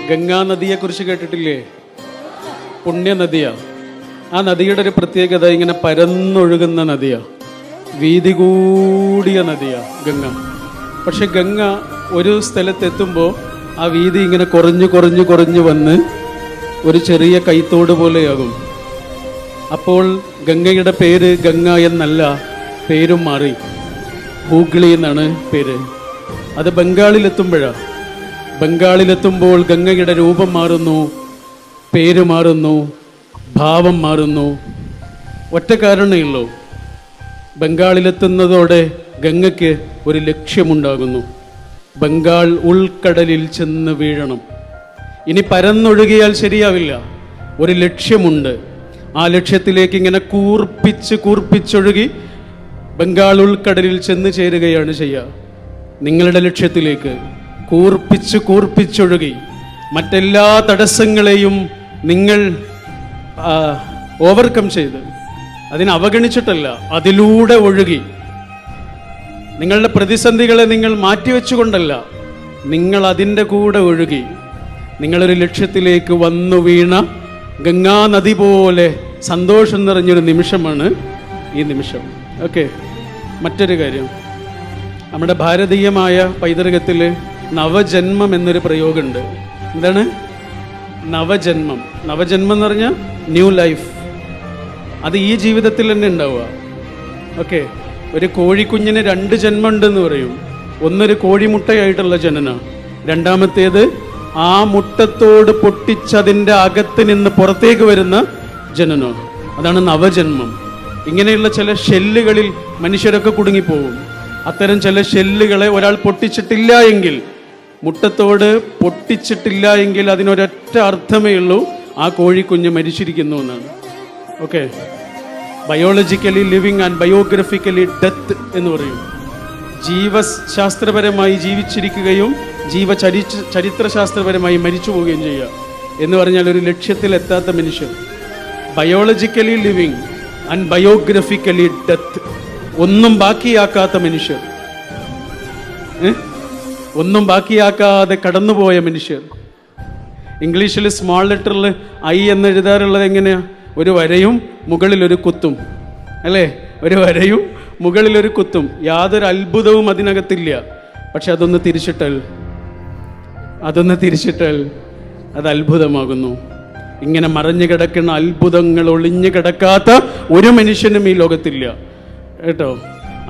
ഗംഗാ നദിയെക്കുറിച്ച് കേട്ടിട്ടില്ലേ? പുണ്യനദിയാണ്. ആ നദിയുടെ ഒരു പ്രത്യേകത ഇങ്ങനെ പരന്നൊഴുകുന്ന നദിയാണ്, വീതി കൂടിയ നദിയാണ് ഗംഗ. പക്ഷെ ഗംഗ ഒരു സ്ഥലത്തെത്തുമ്പോൾ ആ വീതി ഇങ്ങനെ കുറഞ്ഞു കുറഞ്ഞു കുറഞ്ഞു വന്ന് ഒരു ചെറിയ കൈത്തോട് പോലെയാകും. അപ്പോൾ ഗംഗയുടെ പേര് ഗംഗ എന്നല്ല, പേരും മാറി, ഹൂഗ്ലി എന്നാണ് പേര്. അത് ബംഗാളിലെത്തുമ്പോഴാണ്. ബംഗാളിലെത്തുമ്പോൾ ഗംഗയുടെ രൂപം മാറുന്നു, പേര് മാറുന്നു, ഭാവം മാറുന്നു. ഒറ്റ കാരണമേ ഉള്ളൂ, ബംഗാളിലെത്തുന്നതോടെ ഗംഗയ്ക്ക് ഒരു ലക്ഷ്യമുണ്ടാകുന്നു. ബംഗാൾ ഉൾക്കടലിൽ ചെന്ന് വീഴണം. ഇനി പരന്നൊഴുകിയാൽ ശരിയാവില്ല, ഒരു ലക്ഷ്യമുണ്ട്. ആ ലക്ഷ്യത്തിലേക്ക് ഇങ്ങനെ കൂർപ്പിച്ചൊഴുകി ബംഗാൾ ഉൾക്കടലിൽ ചെന്ന് ചേരുകയാണ് ചെയ്യുക. നിങ്ങളുടെ ലക്ഷ്യത്തിലേക്ക് കൂർപ്പിച്ചൊഴുകി മറ്റെല്ലാ തടസ്സങ്ങളെയും നിങ്ങൾ ഓവർകം ചെയ്ത്, അതിനെ അവഗണിച്ചിട്ടല്ല, അതിലൂടെ ഒഴുകി, നിങ്ങളുടെ പ്രതിസന്ധികളെ നിങ്ങൾ മാറ്റിവെച്ചുകൊണ്ടല്ല, നിങ്ങൾ അതിൻ്റെ കൂടെ ഒഴുകി നിങ്ങളൊരു ലക്ഷ്യത്തിലേക്ക് വന്നു വീണ ഗംഗാ നദി പോലെ സന്തോഷം നിറഞ്ഞൊരു നിമിഷമാണ് ഈ നിമിഷം. ഓക്കെ, മറ്റൊരു കാര്യം, നമ്മുടെ ഭാരതീയമായ പൈതൃകത്തിൽ നവജന്മം എന്നൊരു പ്രയോഗമുണ്ട്. എന്താണ് നവജന്മം? നവജന്മം എന്ന് പറഞ്ഞാൽ ന്യൂ ലൈഫ്. അത് ഈ ജീവിതത്തിൽ തന്നെ ഉണ്ടാവുക. ഓക്കെ, ഒരു കോഴിക്കുഞ്ഞിന് 2 ജന്മം ഉണ്ടെന്ന് പറയും. ഒന്നൊരു കോഴിമുട്ടയായിട്ടുള്ള ജനന, രണ്ടാമത്തേത് ആ മുട്ടത്തോട് പൊട്ടിച്ചതിൻ്റെ അകത്ത് നിന്ന് പുറത്തേക്ക് വരുന്ന ജനനം. അതാണ് നവജന്മം. ഇങ്ങനെയുള്ള ചില ഷെല്ലുകളിൽ മനുഷ്യരൊക്കെ കുടുങ്ങിപ്പോകും. അത്തരം ചില ഷെല്ലുകളെ ഒരാൾ പൊട്ടിച്ചിട്ടില്ല എങ്കിൽ, മുട്ടത്തോട് പൊട്ടിച്ചിട്ടില്ല എങ്കിൽ അതിനൊരൊറ്റ അർത്ഥമേ ഉള്ളൂ, ആ കോഴിക്കുഞ്ഞ് മരിച്ചിരിക്കുന്നു എന്നാണ്. Okay, biologically living and biographically death എന്ന് പറയും. ജീവശാസ്ത്രപരമായി ജീവിച്ചിരിക്കുകയും ചരിത്രശാസ്ത്രപരമായി മരിച്ചു പോവുകയും ചെയ്യുക എന്ന് പറഞ്ഞാൽ ഒരു ലക്ഷ്യത്തിലെത്താത്ത മനുഷ്യർ. Biologically living and biographically death, ഒന്നും ബാക്കിയാക്കാത്ത മനുഷ്യർ, ഒന്നും ബാക്കിയാക്കാതെ കടന്നുപോയ മനുഷ്യർ. ഇംഗ്ലീഷിൽ സ്മോൾ ലെറ്ററിൽ ഐ എന്ന് എഴുതാറുള്ളത് എങ്ങനെയാ? ഒരു വരയും മുകളിലൊരു കുത്തും, അല്ലേ? ഒരു വരയും മുകളിലൊരു കുത്തും. യാതൊരു അത്ഭുതവും അതിനകത്തില്ല. പക്ഷെ അതൊന്ന് തിരിച്ചിട്ടാൽ അത് അത്ഭുതമാകുന്നു. ഇങ്ങനെ മറഞ്ഞു കിടക്കുന്ന അത്ഭുതങ്ങൾ ഒളിഞ്ഞു കിടക്കാത്ത ഒരു മനുഷ്യനും ഈ ലോകത്തില്ല കേട്ടോ.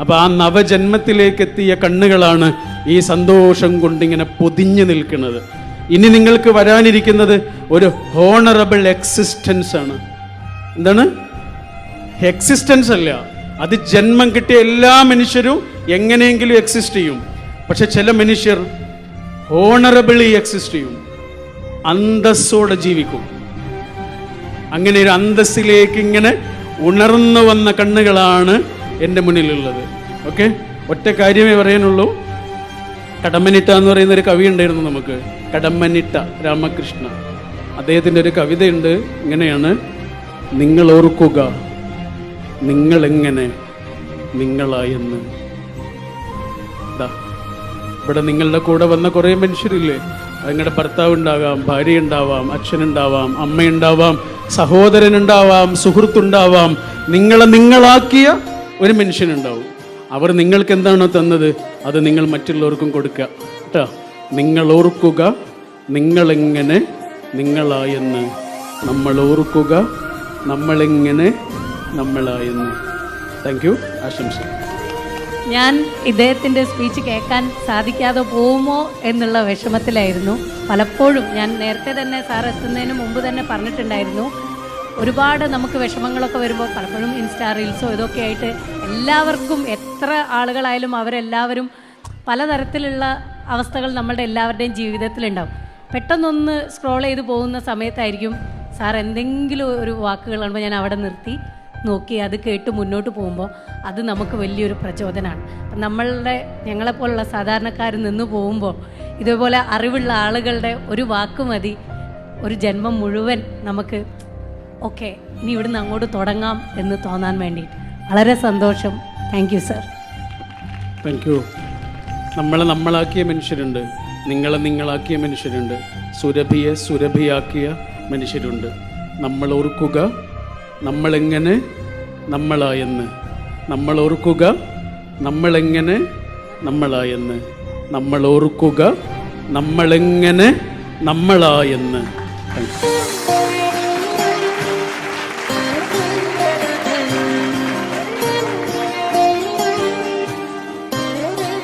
അപ്പോൾ ആ നവജന്മത്തിലേക്ക് എത്തിയ കണ്ണുകളാണ് ഈ സന്തോഷം കൊണ്ടിങ്ങനെ പൊതിഞ്ഞു നിൽക്കുന്നത്. ഇനി നിങ്ങൾക്ക് വരാനിരിക്കുന്നത് ഒരു ഹോണറബിൾ എക്സിസ്റ്റൻസ് ആണ്. എന്താണ്? എക്സിസ്റ്റൻസ് അല്ല, അത് ജന്മം കിട്ടിയ എല്ലാ മനുഷ്യരും എങ്ങനെയെങ്കിലും എക്സിസ്റ്റ് ചെയ്യും. പക്ഷെ ചില മനുഷ്യർ ഹോണറബിളി എക്സിസ്റ്റ് ചെയ്യും, അന്തസ്സോടെ ജീവിക്കും. അങ്ങനെ ഒരു അന്തസ്സിലേക്ക് ഇങ്ങനെ ഉണർന്നു വന്ന കണ്ണുകളാണ് എൻ്റെ മുന്നിലുള്ളത്. ഓക്കെ, ഒറ്റ കാര്യമേ പറയാനുള്ളൂ. കടമ്മനിട്ട എന്ന് പറയുന്ന ഒരു കവി ഉണ്ടായിരുന്നു നമുക്ക്, കടമ്മനിട്ട രാമകൃഷ്ണ. അദ്ദേഹത്തിൻ്റെ ഒരു കവിതയുണ്ട്, ഇങ്ങനെയാണ്: നിങ്ങൾ ഓർക്കുക നിങ്ങളെങ്ങനെ നിങ്ങളായെന്ന്. ഇവിടെ നിങ്ങളുടെ കൂടെ വന്ന കുറേ മനുഷ്യരില്ലേ? നിങ്ങളുടെ ഭർത്താവ് ഉണ്ടാകാം, ഭാര്യ ഉണ്ടാവാം, അച്ഛനുണ്ടാവാം, അമ്മയുണ്ടാവാം, സഹോദരനുണ്ടാവാം, സുഹൃത്തുണ്ടാവാം. നിങ്ങളാക്കിയ ഒരു മനുഷ്യനുണ്ടാവും. അവർ നിങ്ങൾക്ക് എന്താണോ തന്നത് അത് നിങ്ങൾ മറ്റുള്ളവർക്കും കൊടുക്കുക കേട്ടോ. നിങ്ങൾ ഓർക്കുക നിങ്ങളെങ്ങനെ നിങ്ങളായെന്ന്. നമ്മൾ ഓർക്കുക നമ്മളെങ്ങനെ നമ്മളായെന്ന്. Thank you. ആശംസ. ഞാൻ ഇദ്ദേഹത്തിൻ്റെ സ്പീച്ച് കേൾക്കാൻ സാധിക്കാതെ പോകുമോ എന്നുള്ള വിഷമത്തിലായിരുന്നു. പലപ്പോഴും ഞാൻ നേരത്തെ തന്നെ സാർ എത്തുന്നതിന് മുമ്പ് തന്നെ പറഞ്ഞിട്ടുണ്ടായിരുന്നു, ഒരുപാട് നമുക്ക് വിഷമങ്ങളൊക്കെ വരുമ്പോൾ പലപ്പോഴും ഇൻസ്റ്റാ റീൽസോ ഇതൊക്കെ ആയിട്ട് എല്ലാവർക്കും, എത്ര ആളുകളായാലും അവരെല്ലാവരും പലതരത്തിലുള്ള അവസ്ഥകൾ നമ്മളുടെ എല്ലാവരുടെയും ജീവിതത്തിലുണ്ടാവും. പെട്ടെന്നൊന്ന് സ്ക്രോൾ ചെയ്ത് പോകുന്ന സമയത്തായിരിക്കും സാർ എന്തെങ്കിലും ഒരു വാക്കുകൾ കാണുമ്പോൾ ഞാൻ അവിടെ നിർത്തി നോക്കി അത് കേട്ട് മുന്നോട്ട് പോകുമ്പോൾ അത് നമുക്ക് വലിയൊരു പ്രചോദനമാണ്. ഞങ്ങളെപ്പോലുള്ള സാധാരണക്കാർ നിന്ന് പോകുമ്പോൾ ഇതേപോലെ അറിവുള്ള ആളുകളുടെ ഒരു വാക്ക് മതി ഒരു ജന്മം മുഴുവൻ നമുക്ക് ഓക്കെ ഇനി ഇവിടുന്ന് അങ്ങോട്ട് തുടങ്ങാം എന്ന് തോന്നാൻ വേണ്ടിയിട്ട്. വളരെ സന്തോഷം. Thank you sir. Thank you. നമ്മളാക്കിയ മനുഷ്യരുണ്ട്, നിങ്ങളെ നിങ്ങളാക്കിയ മനുഷ്യരുണ്ട്, സുരഭിയെ സുരഭിയാക്കിയ മനുഷ്യരുണ്ട്. നമ്മൾ ഓർക്കുക നമ്മളെങ്ങനെ നമ്മളായെന്ന്, നമ്മൾ ഓർക്കുക നമ്മളെങ്ങനെ നമ്മളായെന്ന്, നമ്മൾ ഓർക്കുക നമ്മളെങ്ങനെ നമ്മളായെന്ന്. Thank you.